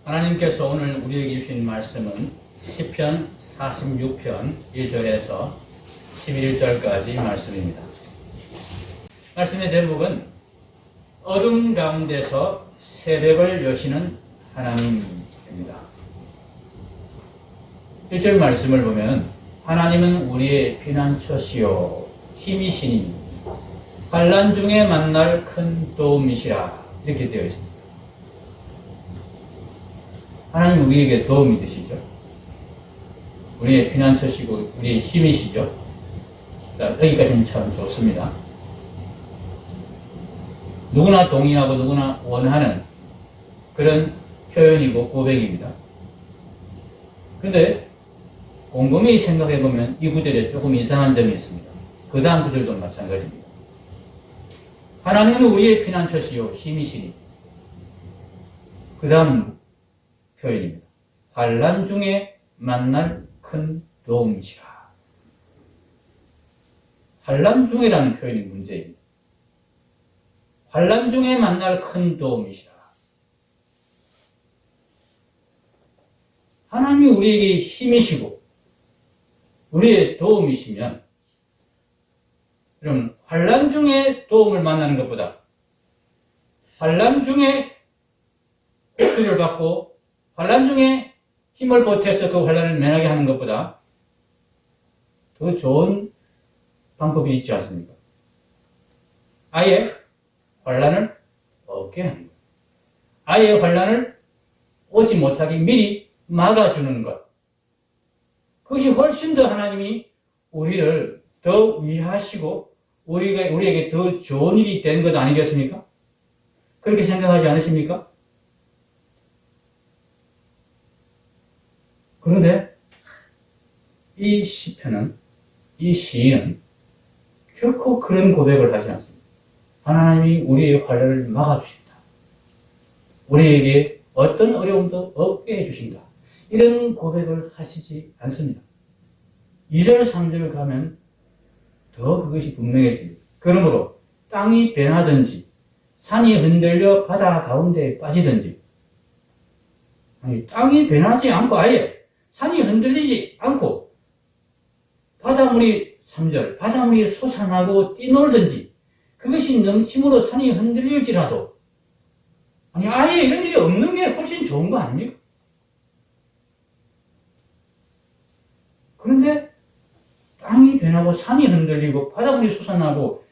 하나님께서 오늘 우리에게 주신 말씀은 시편 46편 1절에서 11절까지 말씀입니다. 말씀의 제목은 어둠 가운데서 새벽을 여시는 하나님입니다. 1절 말씀을 보면 하나님은 우리의 피난처시요 힘이시니 환난 중에 만날 큰 도움이시라 이렇게 되어 있습니다. 하나님 우리에게 도움이 되시죠. 우리의 피난처시고 우리의 힘이시죠. 자, 여기까지는 참 좋습니다. 누구나 동의하고 누구나 원하는 그런 표현이고 고백입니다. 근데 곰곰이 생각해보면 이 구절에 조금 이상한 점이 있습니다. 그 다음 구절도 마찬가지입니다. 하나님은 우리의 피난처시요 힘이시니 그 다음 표현입니다. 환난 중에 만날 큰 도움이시라. 환난 중에라는 표현이 문제입니다. 환난 중에 만날 큰 도움이시라. 하나님이 우리에게 힘이시고 우리의 도움이시면 그럼 환난 중에 도움을 만나는 것보다 환난 중에 고초를 받고 환난 중에 힘을 보태서 그 환난을 면하게 하는 것보다 더 좋은 방법이 있지 않습니까? 아예 환난을 없게 하는 것. 아예 환난을 오지 못하게 미리 막아주는 것. 그것이 훨씬 더 하나님이 우리를 더 위하시고 우리에게 더 좋은 일이 된 것 아니겠습니까? 그렇게 생각하지 않으십니까? 그런데 이 시편은, 이 시인은 결코 그런 고백을 하지 않습니다. 하나님이 우리의 환난을 막아주신다. 우리에게 어떤 어려움도 없게 해주신다. 이런 고백을 하시지 않습니다. 2절, 3절 가면 더 그것이 분명해집니다. 그러므로 땅이 변하든지 산이 흔들려 바다 가운데에 빠지든지 아니, 땅이 변하지 않고 아예 산이 흔들리지 않고 바닷물이 3절 바닷물이 솟아나고 뛰놀든지 그것이 넘침으로 산이 흔들릴지라도 아니 아예 이런 일이 없는 게 훨씬 좋은 거 아닙니까? 그런데 땅이 변하고 산이 흔들리고 바닷물이 솟아나고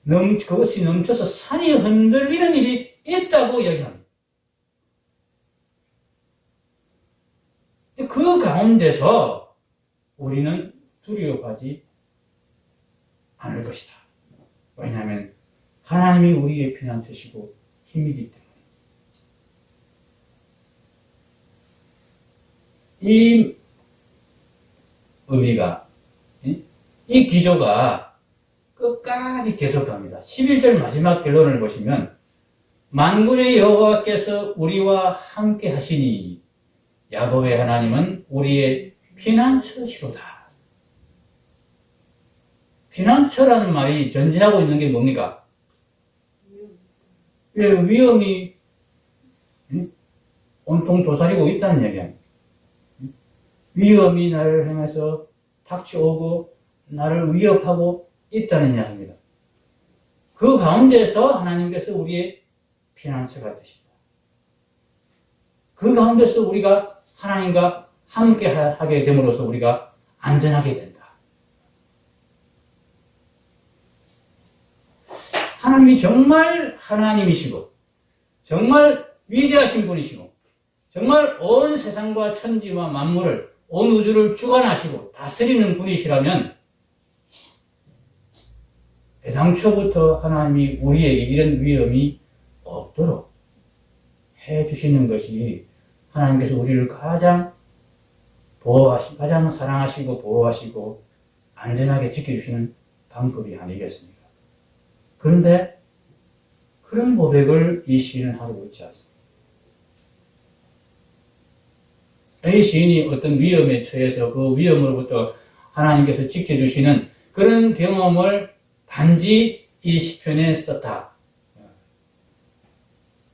그것이 넘쳐서 산이 흔들리는 일이 있다고 이야기합니다. 그 가운데서 우리는 두려워하지 않을 것이다. 왜냐하면 하나님이 우리의 피난처시고 힘이기 때문에. 이 의미가, 이 기조가 끝까지 계속합니다. 11절 마지막 결론을 보시면 만군의 여호와께서 우리와 함께 하시니 야곱의 하나님은 우리의 피난처시로다. 피난처라는 말이 전제하고 있는 게 뭡니까? 위험이 온통 도사리고 있다는 얘기입니다. 위험이 나를 향해서 닥쳐오고 나를 위협하고 있다는 이야기입니다. 그 가운데서 하나님께서 우리의 피난처가 되십니다. 그 가운데서 우리가 하나님과 함께 하게 됨으로써 우리가 안전하게 된다. 하나님이 정말 하나님이시고 정말 위대하신 분이시고 정말 온 세상과 천지와 만물을 온 우주를 주관하시고 다스리는 분이시라면 애당초부터 하나님이 우리에게 이런 위험이 없도록 해주시는 것이 하나님께서 우리를 가장 가장 사랑하시고 보호하시고 안전하게 지켜주시는 방법이 아니겠습니까? 그런데 그런 고백을 이 시인은 하고 있지 않습니다. 이 시인이 어떤 위험에 처해서 그 위험으로부터 하나님께서 지켜주시는 그런 경험을 단지 이 시편에 썼다.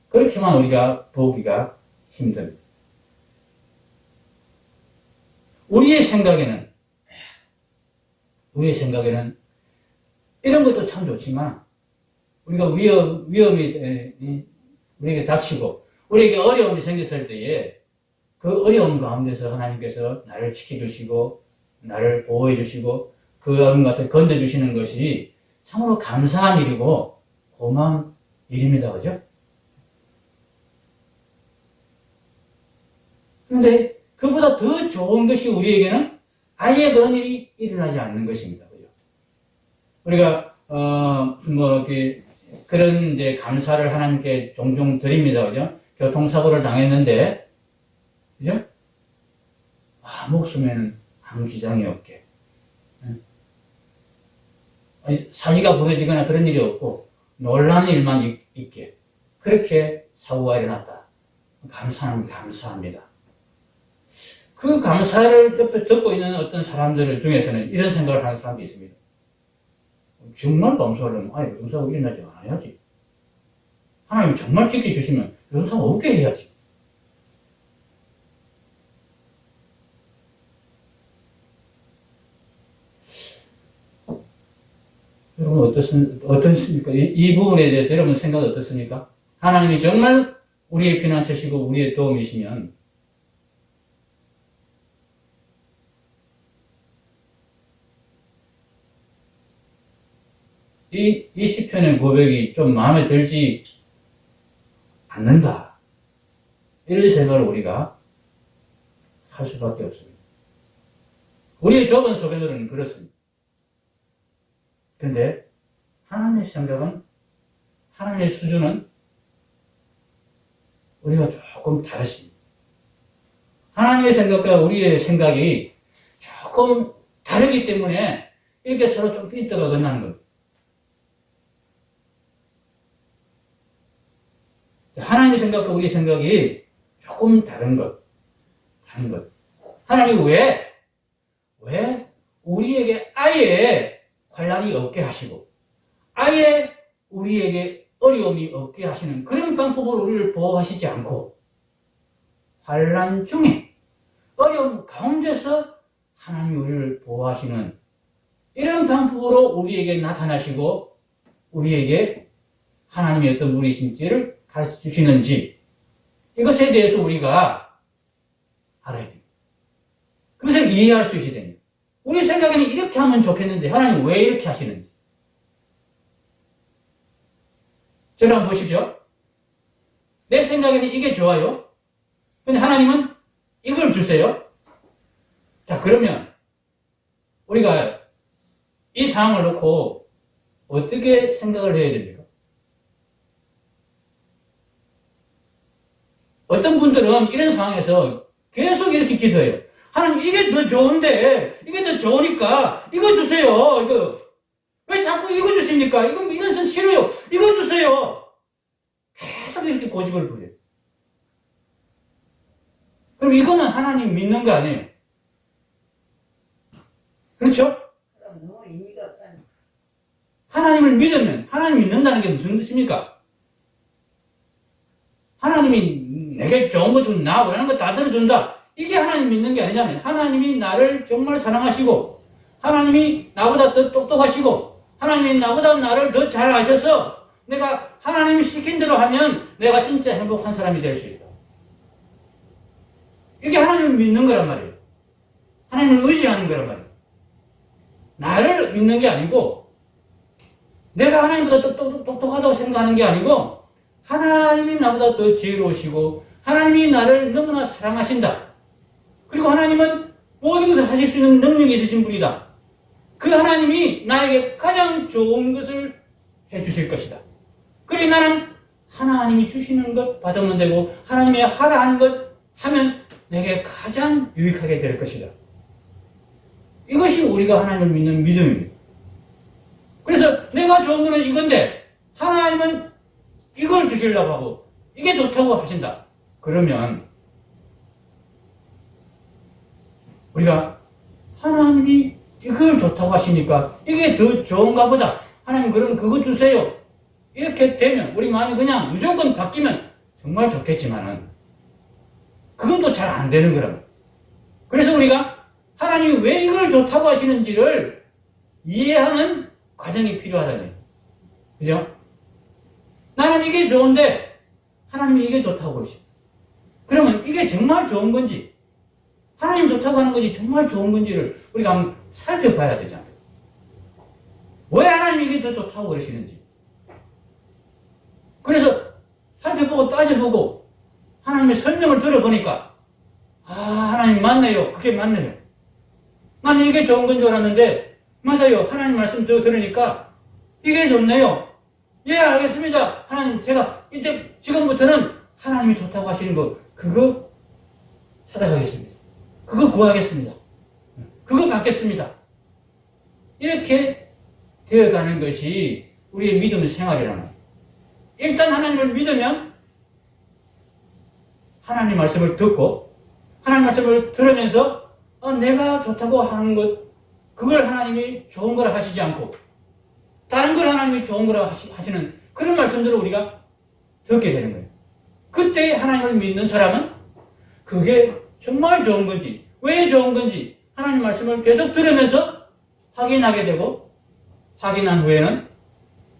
그렇게만 우리가 보기가 힘듭니다. 우리의 생각에는 이런 것도 참 좋지만 우리가 위험이 우리에게 닥치고 우리에게 어려움이 생겼을 때에 그 어려움 가운데서 하나님께서 나를 지켜주시고 나를 보호해 주시고 그 어려움 같은 건져주시는 것이 참으로 감사한 일이고 고마운 일입니다. 그죠? 그런데 그보다 더 좋은 것이 우리에게는 아예 그런 일이 일어나지 않는 것입니다. 그죠? 우리가, 그런 이제 감사를 하나님께 종종 드립니다. 그죠? 교통사고를 당했는데, 그죠? 목숨에는 아무 지장이 없게. 사지가 부러지거나 그런 일이 없고, 놀라는 일만 있게. 그렇게 사고가 일어났다. 감사합니다. 그 감사를 옆에 듣고 있는 어떤 사람들 중에서는 이런 생각을 하는 사람도 있습니다. 정말 감사하려면, 교통사고 일어나지 않아야지. 하나님 정말 지켜주시면 교통사고 없게 해야지. 여러분 어떻습니까? 이 부분에 대해서 여러분 생각 어떻습니까? 하나님이 정말 우리의 피난처시고 우리의 도움이시면 이 시편의 고백이 좀 마음에 들지 않는다. 이런 생각을 우리가 할 수밖에 없습니다. 우리의 좁은 소견으로는 그렇습니다. 그런데 하나님의 생각은, 하나님의 수준은 우리가 조금 다르십니다. 하나님의 생각과 우리의 생각이 조금 다르기 때문에 이렇게 서로 좀 삐뚤어가 끝나는 겁니다. 하나님의 생각과 우리의 생각이 조금 다른 것. 하나님이 왜 우리에게 아예 환난이 없게 하시고, 아예 우리에게 어려움이 없게 하시는 그런 방법으로 우리를 보호하시지 않고, 환난 중에, 어려움 가운데서 하나님이 우리를 보호하시는 이런 방법으로 우리에게 나타나시고, 우리에게 하나님의 어떤 분이신지를 가르쳐 주시는지, 이것에 대해서 우리가 알아야 됩니다. 그것을 이해할 수 있어야 됩니다. 우리 생각에는 이렇게 하면 좋겠는데 하나님 왜 이렇게 하시는지. 저를 한번 보십시오. 내 생각에는 이게 좋아요. 근데 하나님은 이걸 주세요. 자, 그러면 우리가 이 상황을 놓고 어떻게 생각을 해야 됩니까? 어떤 분들은 이런 상황에서 계속 이렇게 기도해요. 하나님, 이게 더 좋은데, 이게 더 좋으니까, 이거 주세요. 왜 자꾸 이거 주십니까? 이건 전 싫어요. 이거 주세요. 계속 이렇게 고집을 부려요. 그럼 이거는 하나님 믿는 거 아니에요? 그렇죠? 그럼 너무 의미가 없다니. 하나님을 믿으면, 하나님 믿는다는 게 무슨 뜻입니까? 하나님이 내게 좋은 거 주면 나 원하는 거 다 들어준다. 이게 하나님 믿는 게 아니잖아요. 하나님이 나를 정말 사랑하시고, 하나님이 나보다 더 똑똑하시고, 하나님이 나보다 나를 더 잘 아셔서 내가 하나님이 시킨 대로 하면 내가 진짜 행복한 사람이 될 수 있다. 이게 하나님을 믿는 거란 말이에요. 하나님을 의지하는 거란 말이에요. 나를 믿는 게 아니고, 내가 하나님보다 똑똑하다고 생각하는 게 아니고, 하나님이 나보다 더 지혜로우시고, 하나님이 나를 너무나 사랑하신다. 그리고 하나님은 모든 것을 하실 수 있는 능력이 있으신 분이다. 그 하나님이 나에게 가장 좋은 것을 해주실 것이다. 그래 나는 하나님이 주시는 것 받으면 되고 하나님이 하라 하는 것 하면 내게 가장 유익하게 될 것이다. 이것이 우리가 하나님을 믿는 믿음입니다. 그래서 내가 좋은 거는 이건데 하나님은 이걸 주시려고 하고 이게 좋다고 하신다. 그러면 우리가 하나님이 이걸 좋다고 하시니까 이게 더 좋은가 보다. 하나님 그럼 그거 주세요. 이렇게 되면 우리 마음이 그냥 무조건 바뀌면 정말 좋겠지만은 그건 또 잘 안 되는 거라고. 그래서 우리가 하나님이 왜 이걸 좋다고 하시는지를 이해하는 과정이 필요하다니. 그죠? 나는 이게 좋은데 하나님이 이게 좋다고 그러시고. 그러면 이게 정말 좋은 건지, 하나님 좋다고 하는 것이 정말 좋은 건지를 우리가 한번 살펴봐야 되잖아요. 왜 하나님이 이게 더 좋다고 그러시는지. 그래서 살펴보고 따져보고 하나님의 설명을 들어보니까 하나님 맞네요. 그게 맞네요. 나는 이게 좋은 건 줄 알았는데 맞아요. 하나님 말씀 들으니까 이게 좋네요. 예, 알겠습니다. 하나님, 제가 이제 지금부터는 하나님이 좋다고 하시는 거 그거 찾아가겠습니다. 그거 구하겠습니다. 그거 받겠습니다. 이렇게 되어가는 것이 우리의 믿음 생활이라는 거예요. 일단 하나님을 믿으면 하나님 말씀을 듣고 하나님 말씀을 들으면서 내가 좋다고 하는 것 그걸 하나님이 좋은 거라 하시지 않고 다른 걸 하나님이 좋은 거라 하시는 그런 말씀들을 우리가 듣게 되는 거예요. 그때 하나님을 믿는 사람은 그게 정말 좋은 건지 왜 좋은 건지 하나님 말씀을 계속 들으면서 확인하게 되고 확인한 후에는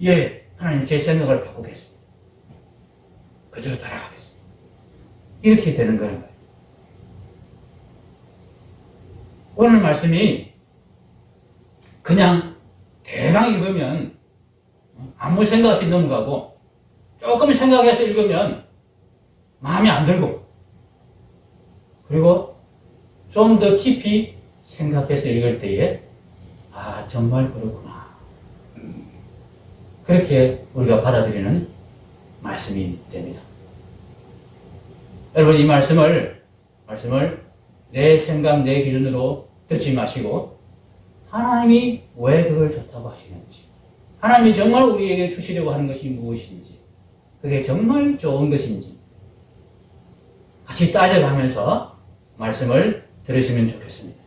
예, 하나님 제 생각을 바꾸겠습니다. 그대로 따라가겠습니다. 이렇게 되는 거예요. 오늘 말씀이 그냥 대강 읽으면 아무 생각 없이 넘어가고 조금 생각해서 읽으면 마음에 안 들고 그리고 좀 더 깊이 생각해서 읽을 때에 정말 그렇구나. 그렇게 우리가 받아들이는 말씀이 됩니다. 여러분 이 말씀을 내 생각, 내 기준으로 듣지 마시고 하나님이 왜 그걸 좋다고 하시는지 하나님이 정말 우리에게 주시려고 하는 것이 무엇인지 그게 정말 좋은 것인지 같이 따져가면서 말씀을 들으시면 좋겠습니다.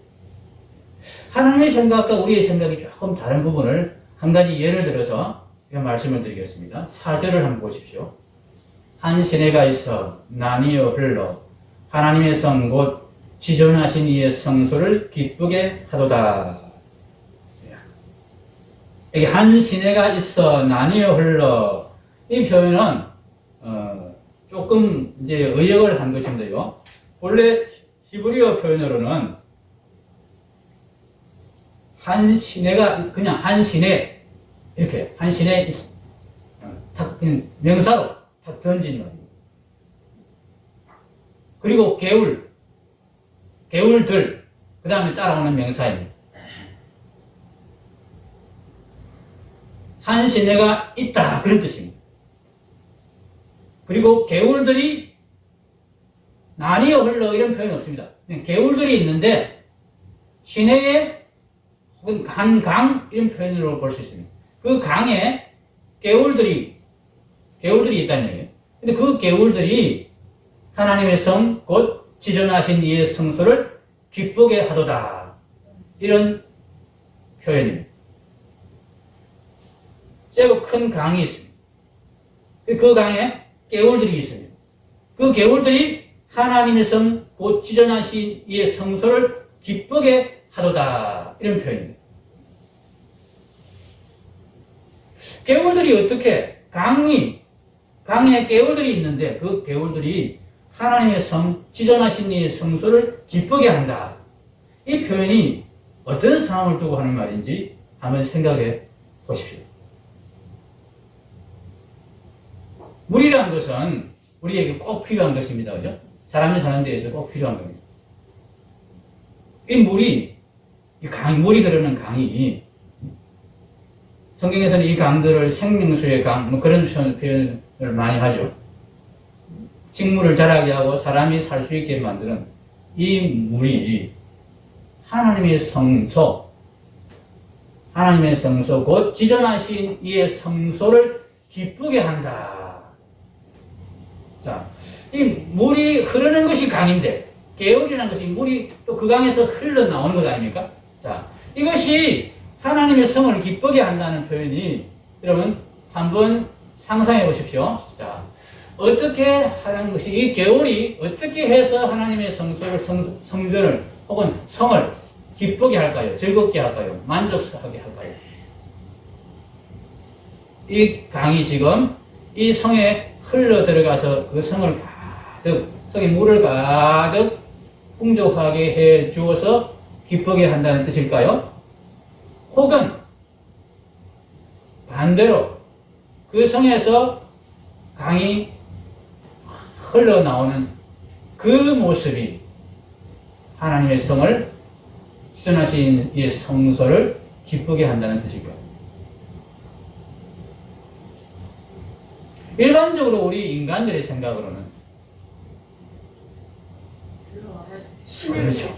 하나님의 생각과 우리의 생각이 조금 다른 부분을 한 가지 예를 들어서 제가 말씀을 드리겠습니다. 4절을 한번 보십시오. 한 시내가 있어 나뉘어 흘러 하나님의 성 곧 지존하신 이의 성소를 기쁘게 하도다. 여기 한 시내가 있어 나뉘어 흘러 이 표현은 조금 이제 의역을 한 것인데요. 본래 히브리어 표현으로는 한 시내가 그냥 한 시내 이렇게 한 시내 탁 명사로 탁 던진 겁니다. 그리고 개울들 그 다음에 따라오는 명사입니다. 한 시내가 있다 그런 뜻입니다. 그리고 개울들이 나뉘어 흘러 이런 표현이 없습니다. 개울들이 있는데 시내에 혹은 한 강 이런 표현으로 볼 수 있습니다. 그 강에 개울들이 있다는 얘기예요. 근데 그 개울들이 하나님의 성 곧 지존하신 이의 성소를 기쁘게 하도다. 이런 표현입니다. 제법 큰 강이 있습니다. 그 강에 개울들이 있습니다. 그 개울들이 하나님의 성 곧 지존하신 이의 성소를 기쁘게 하도다. 이런 표현입니다. 개울들이 어떻게 강에 개울들이 있는데 그 개울들이 하나님의 성 지존하신 이의 성소를 기쁘게 한다. 이 표현이 어떤 상황을 두고 하는 말인지 한번 생각해 보십시오. 물이란 것은 우리에게 꼭 필요한 것입니다. 그죠? 사람이 사는 데에서 꼭 필요한 겁니다. 이 물이 물이 흐르는 강이 성경에서는 이 강들을 생명수의 강 그런 표현을 많이 하죠. 식물을 자라게 하고 사람이 살 수 있게 만드는 이 물이 하나님의 성소 곧 지존하신 이의 성소를 기쁘게 한다. 자, 이 물이 흐르는 것이 강인데 개울이라는 것이 물이 또 그 강에서 흘러나오는 것 아닙니까? 자, 이것이 하나님의 성을 기쁘게 한다는 표현이 여러분 한번 상상해 보십시오. 자, 어떻게 하는 것이 이 개울이 어떻게 해서 하나님의 성소를 성전을 혹은 성을 기쁘게 할까요? 즐겁게 할까요? 만족하게 할까요? 이 강이 지금 이 성에 흘러 들어가서 그 성을 가득, 성에 물을 가득 풍족하게 해 주어서 기쁘게 한다는 뜻일까요? 혹은 반대로 그 성에서 강이 흘러나오는 그 모습이 하나님의 성을 시전하신 이 성소를 기쁘게 한다는 뜻일까요? 일반적으로 우리 인간들의 생각으로는 그렇죠.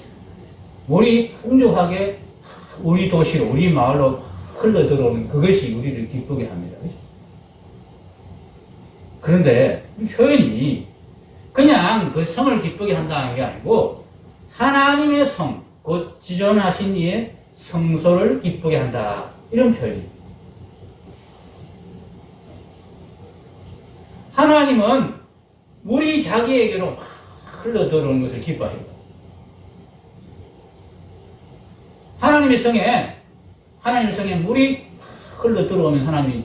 물이 풍족하게 우리 도시로, 우리 마을로 흘러 들어오는 그것이 우리를 기쁘게 합니다. 그렇죠? 그런데 이 표현이 그냥 그 성을 기쁘게 한다는 게 아니고 하나님의 성, 곧 지존하신 이의 성소를 기쁘게 한다. 이런 표현입니다. 하나님은 물이 자기에게로 흘러 들어오는 것을 기뻐하십니다. 하나님의 성에 물이 흘러 들어오면 하나님이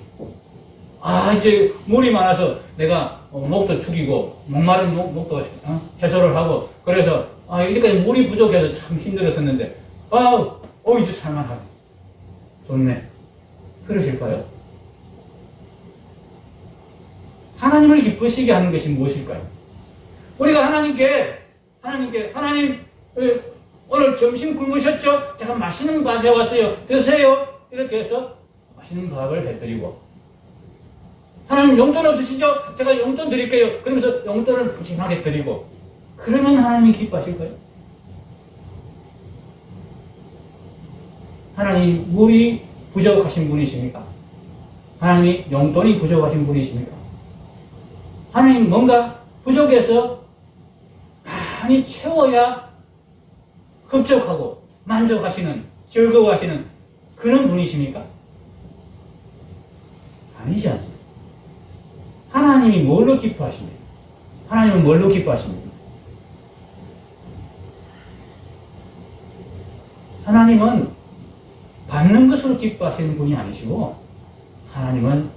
이제 물이 많아서 내가 목도 죽이고 목마른 목도 해소를 하고 그래서 이제까지 물이 부족해서 참 힘들었었는데 이제 살만하네. 좋네. 그러실까요? 하나님을 기쁘시게 하는 것이 무엇일까요? 우리가 하나님 오늘 점심 굶으셨죠? 제가 맛있는 밥 해왔어요. 드세요. 이렇게 해서 맛있는 밥을 해드리고 하나님 용돈 없으시죠? 제가 용돈 드릴게요. 그러면서 용돈을 푸짐하게 드리고 그러면 하나님이 기뻐하실까요? 하나님 물이 부족하신 분이십니까? 하나님이 용돈이 부족하신 분이십니까? 하나님 뭔가 부족해서 많이 채워야 흡족하고 만족하시는, 즐거워하시는 그런 분이십니까? 아니지 않습니까? 하나님이 뭘로 기뻐하십니까? 하나님은 뭘로 기뻐하십니까? 하나님은 받는 것으로 기뻐하시는 분이 아니시고 하나님은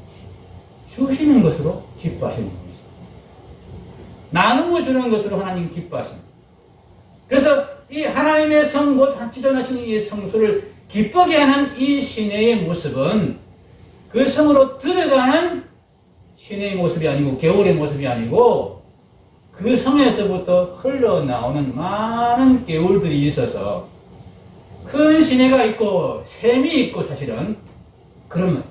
주시는 것으로 기뻐하시는 분이십니다. 나누어 주는 것으로 하나님 기뻐하십니다. 그래서 이 하나님의 성, 곧 지존하시는 이 성소를 기쁘게 하는 이 시내의 모습은 그 성으로 들어가는 시내의 모습이 아니고 개울의 모습이 아니고 그 성에서부터 흘러나오는 많은 개울들이 있어서 큰 시내가 있고 샘이 있고 사실은 그러면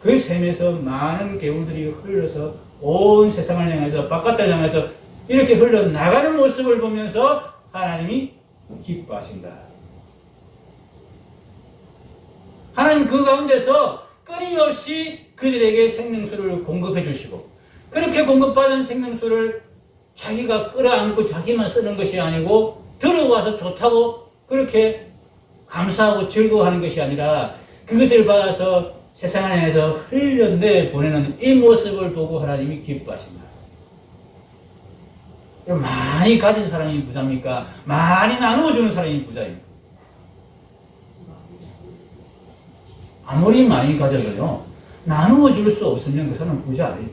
그 샘에서 많은 개울들이 흘러서 온 세상을 향해서 바깥을 향해서 이렇게 흘러나가는 모습을 보면서 하나님이 기뻐하신다. 하나님 그 가운데서 끊임없이 그들에게 생명수를 공급해 주시고 그렇게 공급받은 생명수를 자기가 끌어안고 자기만 쓰는 것이 아니고 들어와서 좋다고 그렇게 감사하고 즐거워하는 것이 아니라 그것을 받아서 세상을 향해서 흘려내 보내는 이 모습을 보고 하나님이 기뻐하신다. 많이 가진 사람이 부자입니까? 많이 나누어주는 사람이 부자입니까? 아무리 많이 가져도요, 나누어줄 수 없으면 그 사람은 부자 아니에요.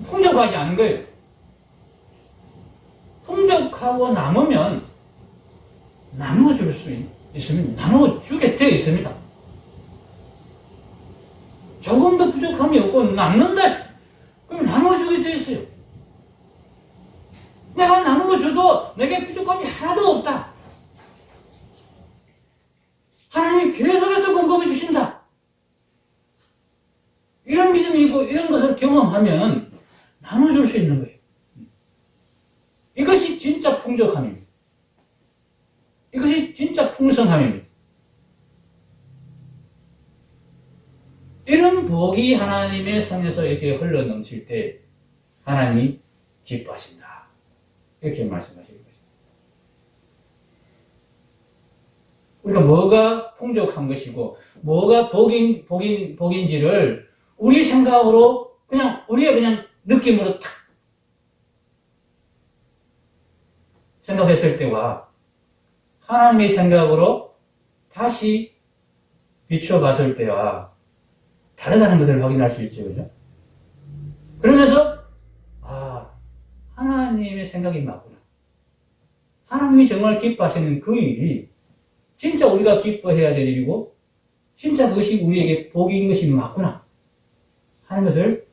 풍족하지 않은 거예요. 풍족하고 남으면 나누어줄 수 있으면 나누어주게 되어 있습니다. 조금 더 부족함이 없고 남는다. 그럼 나누어주게 되어 있어요. 내가 나누어줘도 내게 부족함이 하나도 없다. 하나님이 계속해서 공급해 주신다. 이런 믿음이 있고 이런 것을 경험하면 나눠줄 수 있는 거예요. 이것이 진짜 풍족함입니다. 이것이 진짜 풍성함입니다. 이런 복이 하나님의 성에서 이렇게 흘러넘칠 때 하나님이 기뻐하신다. 이렇게 말씀하시는 것입니다. 우리가 뭐가 풍족한 것이고 뭐가 복인지를 우리 생각으로 우리의 그냥 느낌으로 탁 생각했을 때와 하나님의 생각으로 다시 비춰봤을 때와 다르다는 것을 확인할 수 있죠. 그죠? 그러면서, 하나님의 생각이 맞구나. 하나님이 정말 기뻐하시는 그 일이 진짜 우리가 기뻐해야 될 일이고, 진짜 그것이 우리에게 복인 것이 맞구나 하는 것을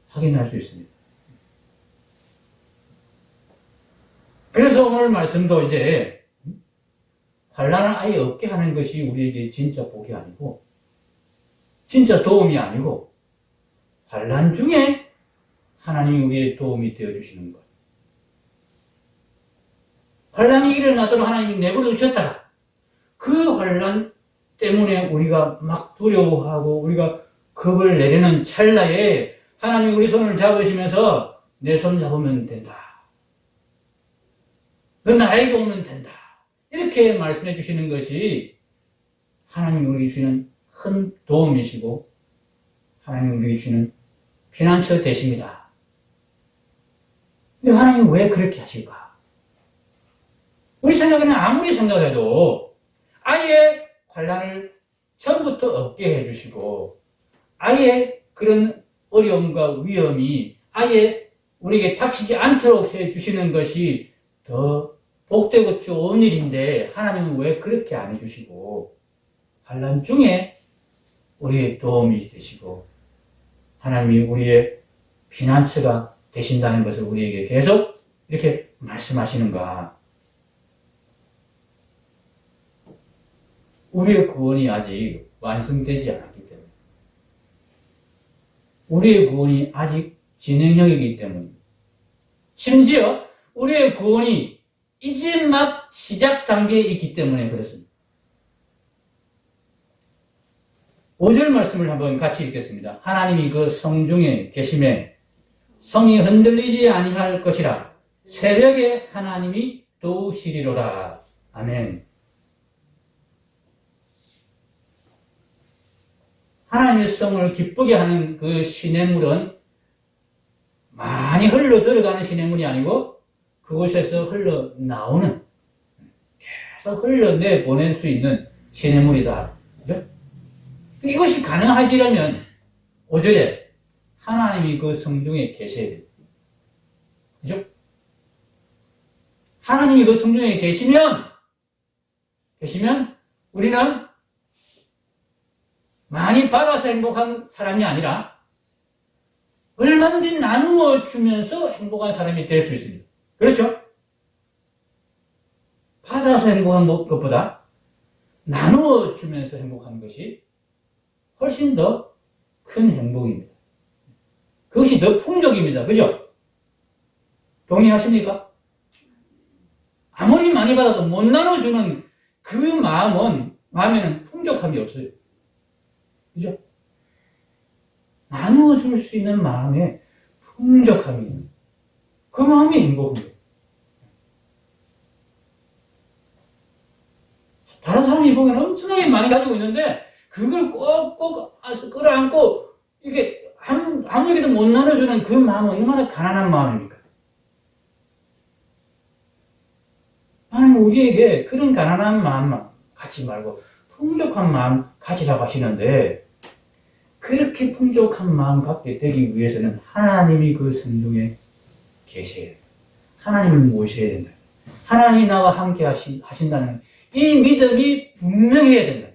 확인할 수 있습니다. 그래서 오늘 말씀도 이제 환난을 아예 없게 하는 것이 우리에게 진짜 복이 아니고 진짜 도움이 아니고 환난 중에 하나님이 우리의 도움이 되어주시는 것. 환난이 일어나도록 하나님이 내버려 두셨다가 그 환난 때문에 우리가 막 두려워하고 우리가 겁을 내리는 찰나에 하나님이 우리 손을 잡으시면서 내 손 잡으면 된다. 너 나에게 오면 된다. 이렇게 말씀해 주시는 것이 하나님이 우리에게 주시는 큰 도움이시고 하나님이 우리에게 주시는 피난처 되십니다. 근데 하나님이 왜 그렇게 하실까? 우리 생각에는 아무리 생각해도 아예 환난을 처음부터 없게 해주시고 아예 그런 어려움과 위험이 아예 우리에게 닥치지 않도록 해주시는 것이 더 복되고 좋은 일인데 하나님은 왜 그렇게 안 해주시고 환난 중에 우리의 도움이 되시고 하나님이 우리의 피난처가 되신다는 것을 우리에게 계속 이렇게 말씀하시는가? 우리의 구원이 아직 완성되지 않았기 때문에 우리의 구원이 아직 진행형이기 때문에 심지어 우리의 구원이 이제 막 시작 단계에 있기 때문에 그렇습니다. 5절 말씀을 한번 같이 읽겠습니다. 하나님이 그 성중에 계심에 성이 흔들리지 아니할 것이라 새벽에 하나님이 도우시리로다. 아멘. 하나님의 성을 기쁘게 하는 그 시냇물은 많이 흘러 들어가는 시냇물이 아니고 그곳에서 흘러나오는 계속 흘러내보낼 수 있는 시냇물이다. 그죠? 이것이 가능하지라면 5절에 하나님이 그 성중에 계셔야 돼요. 그죠? 하나님이 그 성중에 계시면 우리는 많이 받아서 행복한 사람이 아니라 얼마든지 나누어 주면서 행복한 사람이 될 수 있습니다. 그렇죠? 받아서 행복한 것보다 나누어 주면서 행복한 것이 훨씬 더 큰 행복입니다. 그것이 더 풍족입니다. 그죠? 동의하십니까? 아무리 많이 받아도 못 나눠주는 그 마음에는 풍족함이 없어요. 그죠? 나누어 줄 수 있는 마음에 풍족함이 있는 그 마음이 행복입니다. 다른 사람이 보기에는 엄청나게 많이 가지고 있는데 그걸 꼭 끌어안고 이게 아무에게도 못 나눠주는 그 마음은 얼마나 가난한 마음입니까? 하나님 우리에게 그런 가난한 마음만 갖지 말고 풍족한 마음 가지라고 하시는데 그렇게 풍족한 마음 갖게 되기 위해서는 하나님이 그 성중에 계셔야 된다. 하나님을 모셔야 된다. 하나님이 나와 함께 하신다는 이 믿음이 분명해야 된다.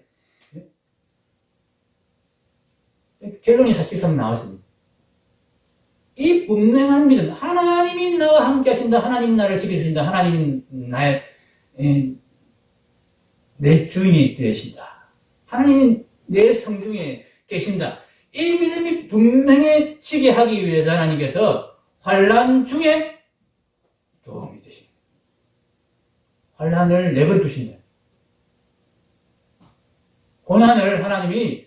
결론이 사실상 나왔습니다. 이 분명한 믿음, 하나님이 나와 함께 하신다. 하나님 나를 지켜주신다. 하나님이 내 주인이 되신다. 하나님이 내 성중에 계신다. 이 믿음이 분명해지게 하기 위해서 하나님께서 환난 중에 도움이 되십니다. 환난을 내버려 두신다. 고난을 하나님이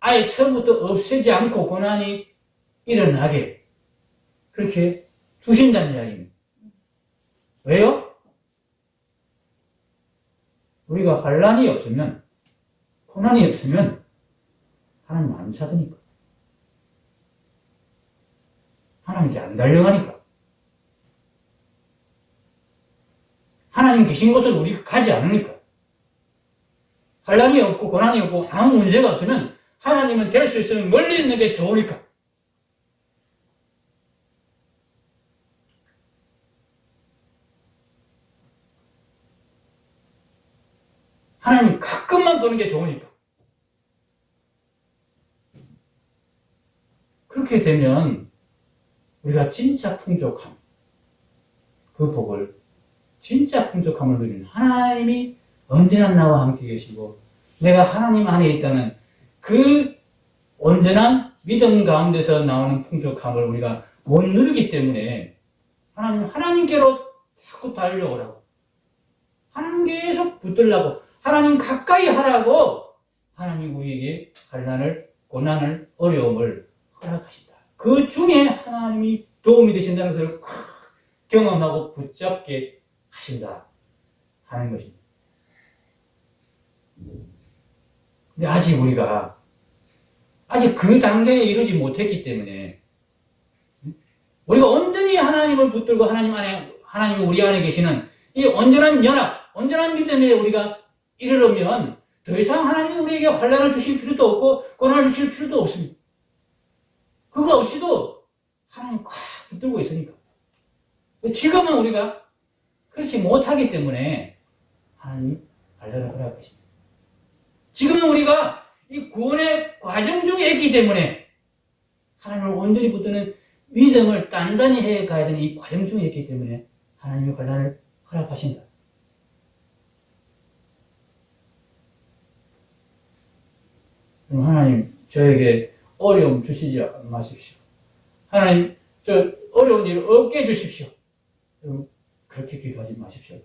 아예 처음부터 없애지 않고 고난이 일어나게 그렇게 두신다는 이야기입니다. 왜요? 우리가 환난이 없으면 고난이 없으면 하나님 안 찾으니까 하나님께 안 달려가니까 하나님 계신 곳을 우리가 가지 않으니까. 환란이 없고 고난이 없고 아무 문제가 없으면 하나님은 될 수 있으면 멀리 있는 게 좋으니까. 하나님 가끔만 보는 게 좋으니까. 그렇게 되면 우리가 진짜 풍족함, 그 복을, 진짜 풍족함을 누리는 하나님이 언제나 나와 함께 계시고 내가 하나님 안에 있다는 그 온전한 믿음 가운데서 나오는 풍족함을 우리가 못 누리기 때문에 하나님께로 자꾸 달려오라고, 하나님 계속 붙들라고, 하나님 가까이 하라고 하나님 우리에게 환난을, 고난을, 어려움을 허락하신다. 그 중에 하나님이 도움이 되신다는 것을 경험하고 붙잡게 하신다 하는 것입니다. 근데 아직 우리가 그 단계에 이르지 못했기 때문에 우리가 온전히 하나님을 붙들고 하나님이 우리 안에 계시는 이 온전한 연합, 온전한 믿음에 우리가 이르려면 더 이상 하나님이 우리에게 환난을 주실 필요도 없고 고난을 주실 필요도 없습니다. 그거 없이도 하나님 꽉 붙들고 있으니까. 지금은 우리가 그렇지 못하기 때문에 하나님이 환난을 허락하십니다. 지금은 우리가 이 구원의 과정 중에 있기 때문에 하나님을 온전히 붙드는 믿음을 단단히 해 가야 되는 이 과정 중에 있기 때문에 하나님이 환난을 허락하신다. 그럼 하나님 저에게 어려움 주시지 마십시오. 하나님 저 어려운 일을 없게 해주십시오. 여러분 그렇게 기도하지 마십시오.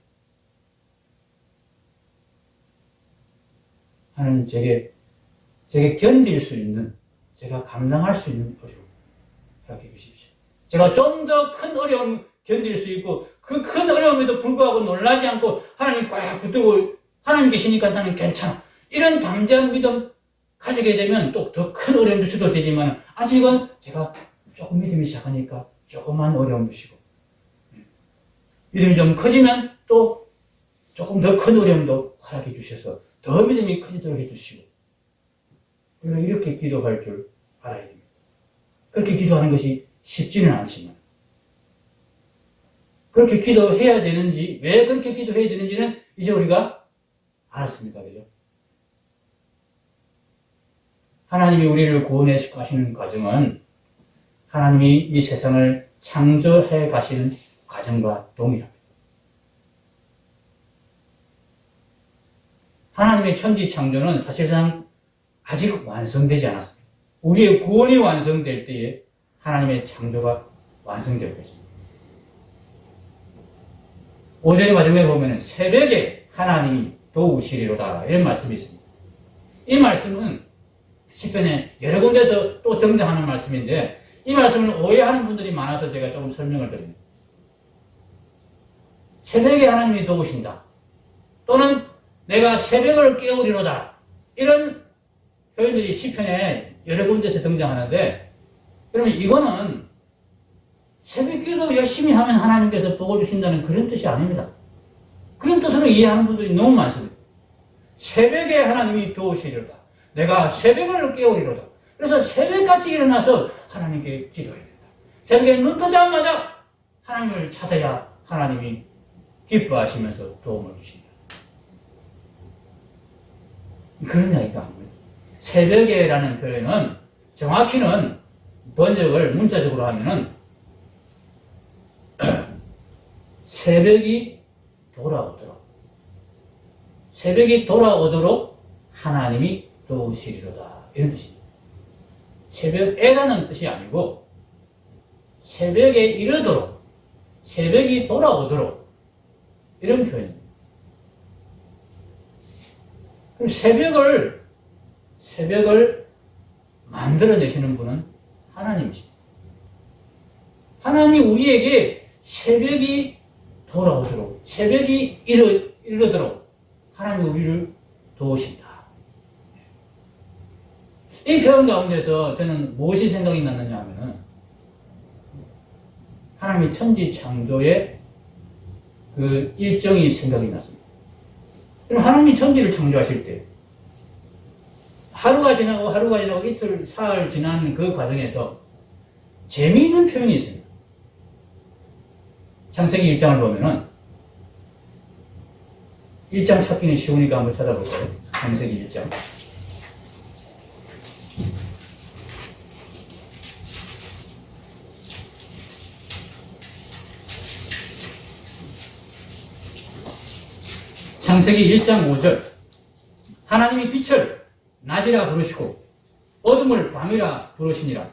하나님 제게 견딜 수 있는, 제가 감당할 수 있는 어려움 허락해 주십시오. 제가 좀 더 큰 어려움 견딜 수 있고 그 큰 어려움에도 불구하고 놀라지 않고 하나님 꽉 붙들고 하나님 계시니까 나는 괜찮아. 이런 담대한 믿음 가지게 되면 또 더 큰 어려움 주셔도 되지만 아직은 제가 조금 믿음이 시작하니까 조그만 어려움 주시고 믿음이 좀 커지면 또 조금 더 큰 어려움도 허락해 주셔서 더 믿음이 커지도록 해주시고 우리가 이렇게 기도할 줄 알아야 됩니다. 그렇게 기도하는 것이 쉽지는 않지만 그렇게 기도해야 되는지, 왜 그렇게 기도해야 되는지는 이제 우리가 알았습니다. 그죠? 하나님이 우리를 구원해 가시는 과정은 하나님이 이 세상을 창조해 가시는 과정과 동일합니다. 하나님의 천지 창조는 사실상 아직 완성되지 않았습니다. 우리의 구원이 완성될 때에 하나님의 창조가 완성될 것입니다. 오전의 마지막에 보면 새벽에 하나님이 도우시리로다 이런 말씀이 있습니다. 이 말씀은 시편에 여러 군데서 또 등장하는 말씀인데 이 말씀을 오해하는 분들이 많아서 제가 조금 설명을 드립니다. 새벽에 하나님이 도우신다 또는 내가 새벽을 깨우리로다 이런 표현들이 시편에 여러 군데서 등장하는데 그러면 이거는 새벽기도 열심히 하면 하나님께서 복을 주신다는 그런 뜻이 아닙니다. 그런 뜻으로 이해하는 분들이 너무 많습니다. 새벽에 하나님이 도우시리로다. 내가 새벽을 깨우리로다. 그래서 새벽같이 일어나서 하나님께 기도해야 된다. 새벽에 눈 뜨자마자 하나님을 찾아야 하나님이 기뻐하시면서 도움을 주신다. 그런 이야기가 아닙니다. 새벽에라는 표현은 정확히는 번역을 문자적으로 하면은 새벽이 돌아오도록 하나님이 도우시리로다 이런 뜻입니다. 새벽에라는 뜻이 아니고 새벽에 이르도록 새벽이 돌아오도록 이런 표현입니다. 그럼 새벽을 만들어내시는 분은 하나님이십니다. 하나님이 우리에게 새벽이 돌아오도록, 새벽이 이르도록 하나님이 우리를 도우신다. 이 표현 가운데서 저는 무엇이 생각이 났느냐 하면은 하나님의 천지 창조의 그 일정이 생각이 났습니다. 그럼 하나님이 천지를 창조하실 때 하루가 지나고 이틀, 사흘 지나는 그 과정에서 재미있는 표현이 있습니다. 창세기 1장을 보면은 1장 찾기는 쉬우니까 한번 찾아볼까요? 창세기 1장. 창세기 1장 5절. 하나님이 빛을 낮이라 부르시고 어둠을 밤이라 부르시니라.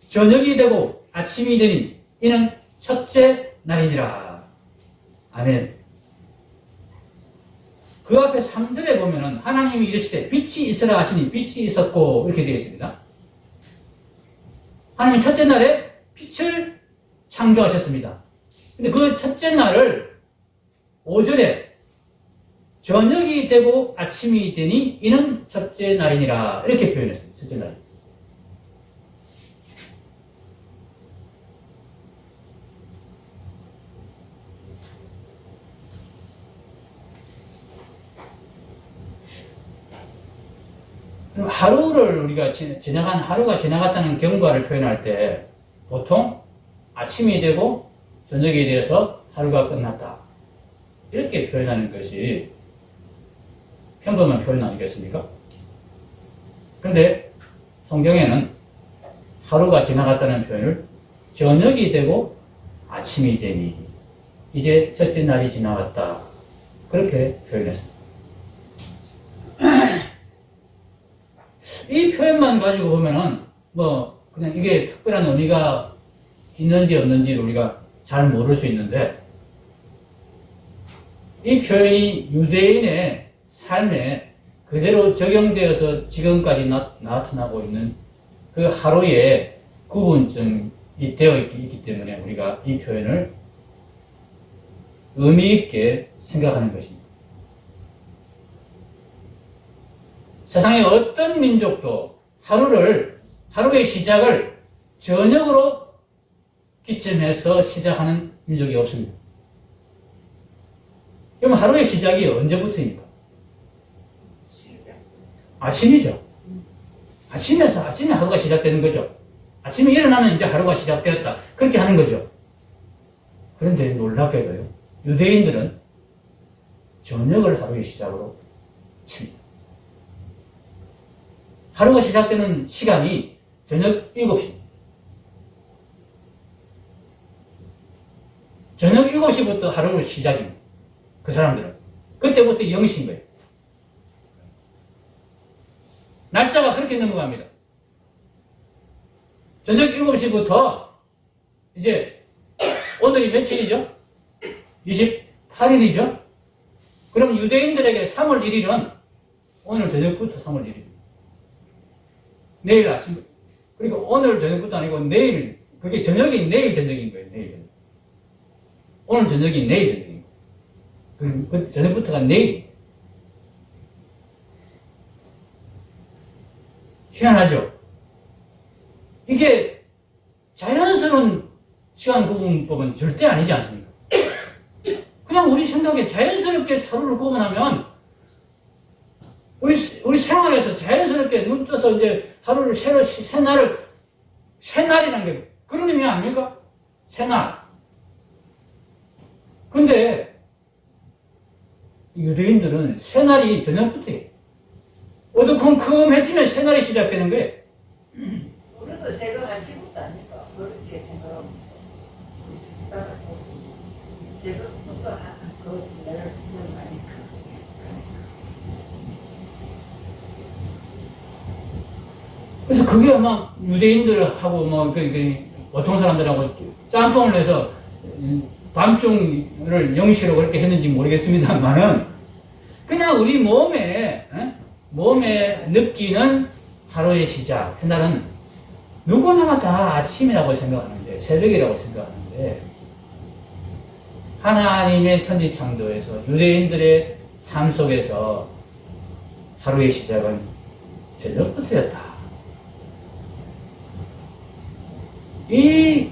저녁이 되고 아침이 되니 이는 첫째 날이니라. 아멘. 그 앞에 3절에 보면은 하나님이 이르시되 빛이 있으라 하시니 빛이 있었고 이렇게 되어 있습니다. 하나님은 첫째 날에 빛을 창조하셨습니다. 근데 그 첫째 날을 5절에 저녁이 되고 아침이 되니 이는 첫째 날이니라 이렇게 표현했습니다. 첫째 날. 하루를 우리가 지나간 하루가 지나갔다는 경과를 표현할 때 보통 아침이 되고 저녁이 되어서 하루가 끝났다 이렇게 표현하는 것이 평범한 표현 아니겠습니까? 그런데 성경에는 하루가 지나갔다는 표현을 저녁이 되고 아침이 되니 이제 첫째 날이 지나갔다 그렇게 표현했습니다. 이 표현만 가지고 보면은 뭐 그냥 이게 특별한 의미가 있는지 없는지를 우리가 잘 모를 수 있는데 이 표현이 유대인의 삶에 그대로 적용되어서 지금까지 나타나고 있는 그 하루의 구분점이 되어 있기 때문에 우리가 이 표현을 의미 있게 생각하는 것입니다. 세상의 어떤 민족도 하루의 시작을 저녁으로 기점해서 시작하는 민족이 없습니다. 그럼 하루의 시작이 언제부터입니까? 아침이죠. 아침에 하루가 시작되는 거죠. 아침에 일어나면 이제 하루가 시작되었다. 그렇게 하는 거죠. 그런데 놀랍게도요, 유대인들은 저녁을 하루의 시작으로 칩니다. 하루가 시작되는 시간이 저녁 7시입니다. 저녁 7시부터 하루를 시작입니다. 그 사람들은. 그때부터 0시인 거예요. 날짜가 그렇게 넘어갑니다. 저녁 7시부터 이제 오늘이 며칠이죠? 28일이죠? 그럼 유대인들에게 3월 1일은 오늘 저녁부터 3월 1일. 내일 아침, 그리고 오늘 저녁부터 아니고 내일, 그게 저녁이 내일 저녁인 거예요, 내일 저녁. 오늘 저녁이 내일 저녁인 거예요. 그 저녁부터가 내일. 희한하죠? 이게 자연스러운 시간 구분법은 절대 아니지 않습니까? 그냥 우리 생각에 자연스럽게 하루를 구분하면 우리 생활에서 자연스럽게 눈 떠서 이제 하루를 새날이라는 게 그런 의미 아닙니까? 새날. 근데 유대인들은 새날이 저녁부터예요. 어두컴컴해지면 새날이 시작되는 거예요. 우리도 새벽 1시부터 아닐까? 그렇게 생각하면 새벽부터 그 내를 하니까. 그래서 그게 아마 유대인들하고 뭐 보통 사람들하고 짬뽕을 해서 밤중을 0시로 그렇게 했는지 모르겠습니다만은 그냥 우리 몸에 느끼는 하루의 시작. 그날은 누구나 다 아침이라고 생각하는데 새벽이라고 생각하는데 하나님의 천지 창조에서 유대인들의 삶 속에서 하루의 시작은 저녁부터였다. 이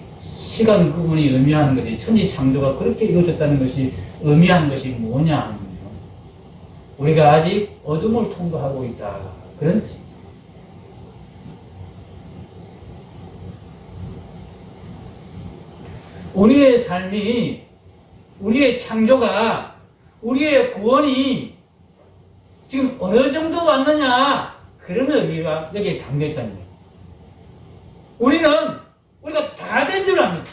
시간 구분이 의미하는 것이 천지창조가 그렇게 이루어졌다는 것이 의미하는 것이 뭐냐 하면요. 우리가 아직 어둠을 통과하고 있다. 그런 뜻입니다. 우리의 삶이, 우리의 창조가, 우리의 구원이 지금 어느 정도 왔느냐, 그런 의미가 여기에 담겨 있다는 거예요. 우리가 다 된 줄 압니다.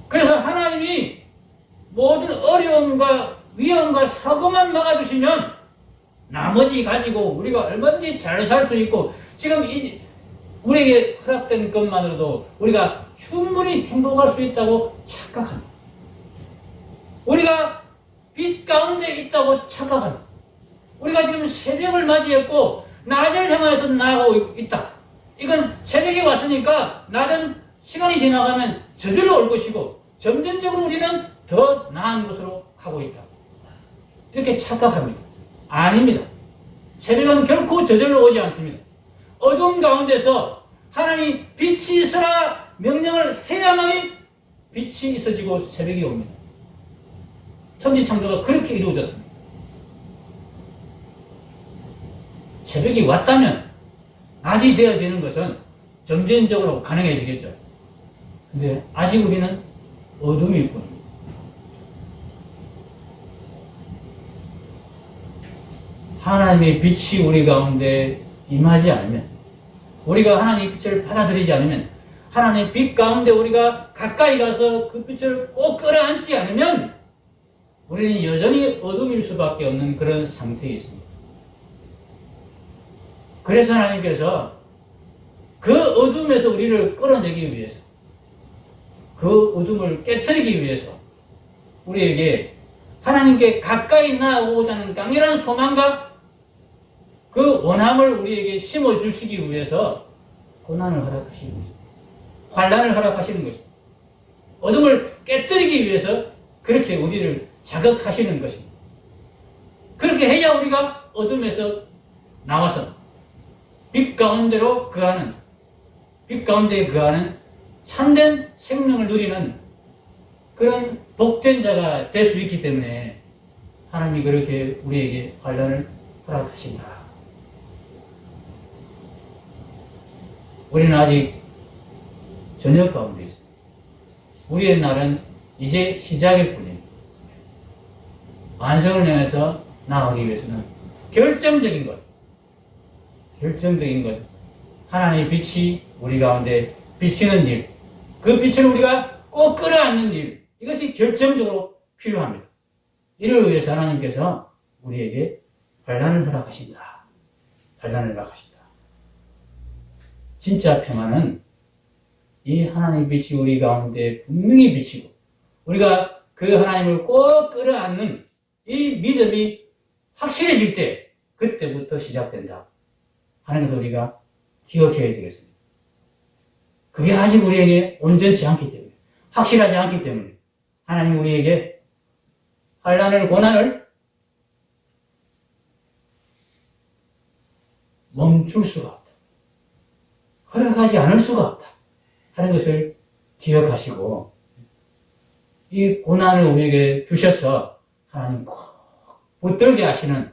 그래서 하나님이 모든 어려움과 위험과 사고만 막아주시면 나머지 가지고 우리가 얼마든지 잘 살 수 있고, 지금 우리에게 허락된 것만으로도 우리가 충분히 행복할 수 있다고 착각합니다. 우리가 빛 가운데 있다고 착각합니다. 우리가 지금 새벽을 맞이했고 낮을 향해서 나아가고 있다. 이건 새벽이 왔으니까 낮은 시간이 지나가면 저절로 올 것이고 점진적으로 우리는 더 나은 곳으로 가고 있다. 이렇게 착각합니다. 아닙니다. 새벽은 결코 저절로 오지 않습니다. 어두운 가운데서 하나님이 빛이 있으라 명령을 해야만이 빛이 있어지고 새벽이 옵니다. 천지창조가 그렇게 이루어졌습니다. 새벽이 왔다면 낮이 되어지는 것은 점진적으로 가능해지겠죠. 근데 아직 우리는 어둠일 뿐입니다. 하나님의 빛이 우리 가운데 임하지 않으면, 우리가 하나님의 빛을 받아들이지 않으면, 하나님의 빛 가운데 우리가 가까이 가서 그 빛을 꼭 끌어안지 않으면 우리는 여전히 어둠일 수밖에 없는 그런 상태에 있습니다. 그래서 하나님께서 그 어둠에서 우리를 끌어내기 위해서, 그 어둠을 깨뜨리기 위해서 우리에게 하나님께 가까이 나아오고자 하는 강렬한 소망과 그 원함을 우리에게 심어주시기 위해서 고난을 허락하시는 것입니다. 환난을 허락하시는 것입니다. 어둠을 깨뜨리기 위해서 그렇게 우리를 자극하시는 것입니다. 그렇게 해야 우리가 어둠에서 나와서 빛 가운데로 거하는, 빛 가운데에 거하는 참된 생명을 누리는 그런 복된 자가 될 수 있기 때문에 하나님이 그렇게 우리에게 환난을 허락하신다. 우리는 아직 저녁 가운데 있습니다. 우리의 날은 이제 시작일 뿐입니다. 완성을 향해서 나아가기 위해서는 결정적인 것, 하나님의 빛이 우리 가운데 비치는 일, 그 빛을 우리가 꼭 끌어안는 일, 이것이 결정적으로 필요합니다. 이를 위해서 하나님께서 우리에게 환난을 허락하신다. 환난을 허락하신다. 진짜 평안은 이 하나님의 빛이 우리 가운데 분명히 비치고 우리가 그 하나님을 꼭 끌어안는 이 믿음이 확실해질 때 그때부터 시작된다 하는 것을 우리가 기억해야 되겠습니다. 그게 아직 우리에게 온전치 않기 때문에, 확실하지 않기 때문에 하나님 우리에게 환난을, 고난을 멈출 수가 없다, 허락하지 않을 수가 없다 하는 것을 기억하시고, 이 고난을 우리에게 주셔서 하나님 꼭 붙들게 하시는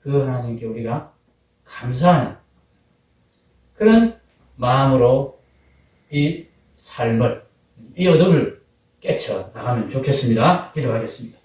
그 하나님께 우리가 감사하는 그런 마음으로 이 삶을, 이 어둠을 깨쳐 나가면 좋겠습니다. 기도하겠습니다.